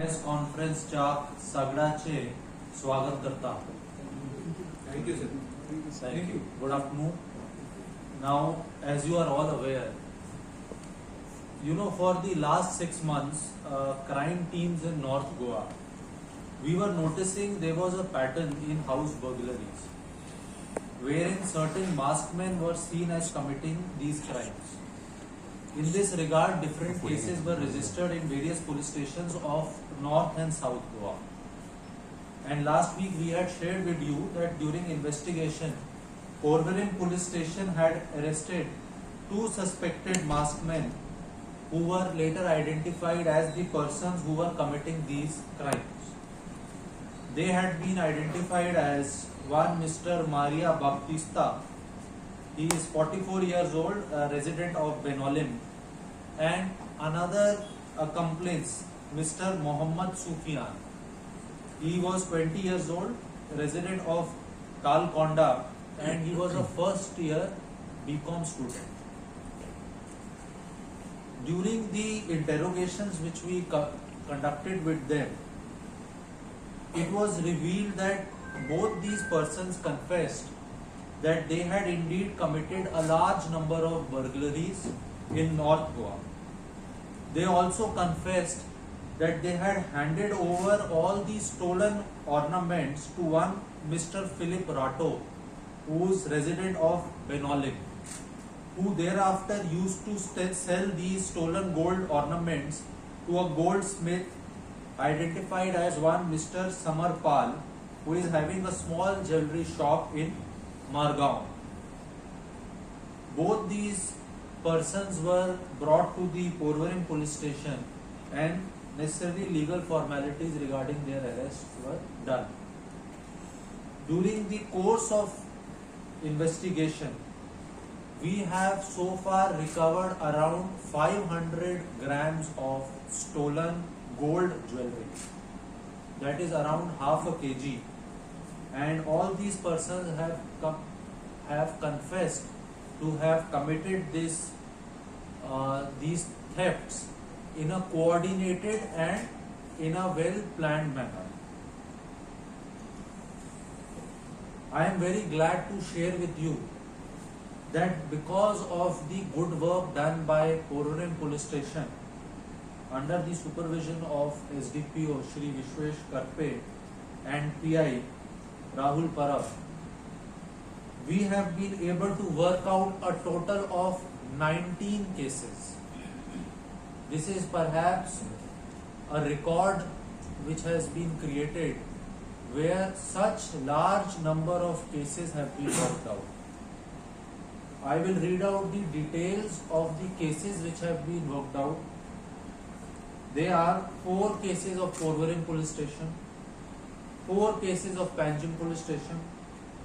Press कॉन्फरन्सच्या सगळ्याचे स्वागत करता. Thank you, sir. Thank you. Good afternoon. Now, as you are all aware, for the last 6 months, crime teams in North Goa, we were noticing there was a pattern in house burglaries, wherein certain masked men were seen as committing these crimes. In this regard, different cases were registered in various police stations of North and South Goa. And last week we had shared with you that during investigation, Porvorim police station had arrested 2 suspected masked men who were later identified as the persons who were committing these crimes. They had been identified as one Mr. Maria Baptista. He is 44 years old, a resident of Benolim, and another accomplice, Mr. Mohammad Sufian. He was 20 years old, resident of Talkonda, and he was a first year BCom student. During the interrogations which we conducted with them, it was revealed that both these persons confessed that they had indeed committed a large number of burglaries in North Goa. They also confessed that they had handed over all these stolen ornaments to one Mr. Philip Rato, who is resident of Benolim, who thereafter used to sell these stolen gold ornaments to a goldsmith identified as one Mr. Samar Pal, who is having a small jewelry shop in Margaon. Both these persons were brought to the Porvorim police station and necessary legal formalities regarding their arrests were done. During the course of investigation, we have so far recovered around 500 grams of stolen gold jewelry. That is around half a kg. And all these persons have confessed to have committed these thefts in a coordinated and in a well-planned manner. I am very glad to share with you that because of the good work done by Porvorim police station under the supervision of SDPO Shri Vishwesh Karpe and PI Rahul Parab, we have been able to work out a total of 19 cases. This is perhaps a record which has been created where such large number of cases have been worked out. I will read out the details of the cases which have been worked out. There are 4 cases of Porvorim police station, 4 cases of Panjim police station,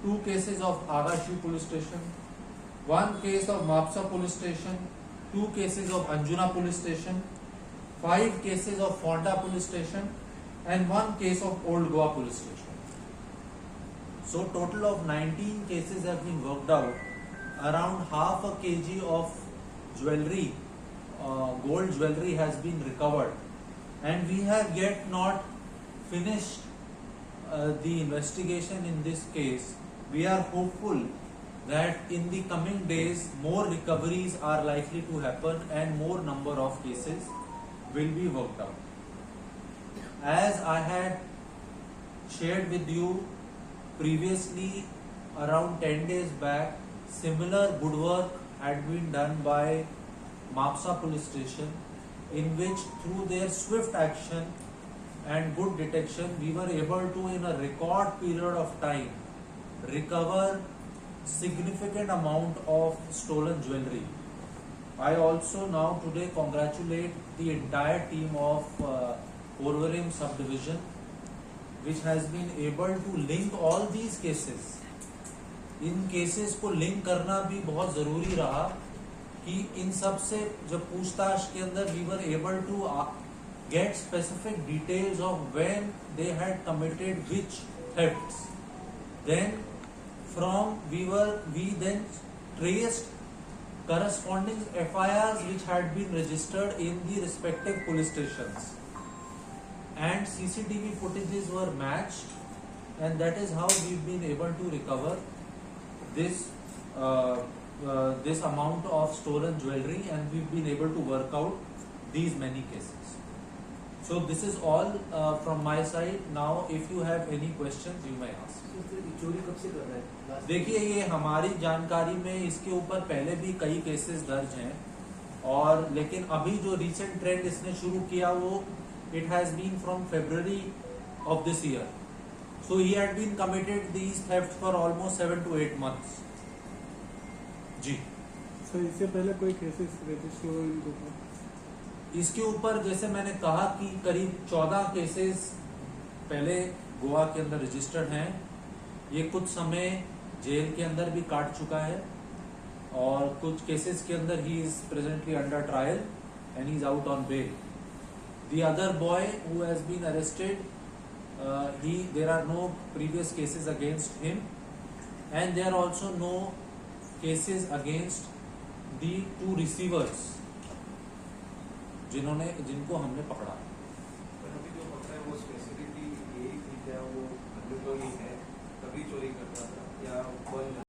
2 cases of Agashi police station, 1 case of Mapsa police station, 2 cases of Anjuna police station, 5 cases of Fonda police station, and 1 case of Old Goa police station. So total of 19 cases have been worked out. Around half a kg of jewelry, gold jewelry has been recovered, and we have yet not finished the investigation in this case. We are hopeful that in the coming days more recoveries are likely to happen and more number of cases will be worked out. As I had shared with you previously, around 10 days back, similar good work had been done by Mapsa police station, in which through their swift action and good detection, we were able to in a record period of time recover significant amount of stolen jewelry. I also now today congratulate the entire team of Porvorim subdivision, which has been able to link all these cases. In cases को link करना भी बहुत जरूरी रहा कि इन सब से जब पूछताछ के अंदर we were able to get specific details of when they had committed which thefts. Then we then traced corresponding FIRs which had been registered in the respective police stations. and CCTV footages were matched, and that is how we've been able to recover this this amount of stolen jewelry, and we've been able to work out these many cases. So this is all from my side. Now if you have any questions you may ask. चोरी कब से कर रहा है? Last- देखिए, ये हमारी जानकारी में इसके ऊपर पहले भी कई केसेस दर्ज हैं, और लेकिन अभी जो रिसेंट ट्रेंड इसने शुरू किया वो it has been from February of this year. So he had been committed these thefts for almost 7 to 8 months. Ji, sir इससे पहले कोई केसेस रजिस्टर हुए इनके ऊपर? इसके ऊपर जैसे मैंने कहा कि करीब 14 केसेस पहले गोवा के अंदर रजिस्टर्ड हैं. ये कुछ समय जेल के अंदर भी काट चुका है, और कुछ केसेस के अंदर he is presently under trial and he is out on bail. The other boy who has been arrested, there are no previous cases against him, and there are also no cases against the 2 receivers जिनको हमने पकड़ा. पर अभी जो पकड़ा है वो specifically यही थी क्या, वो अन्य तो ही है तभी चोरी करता था या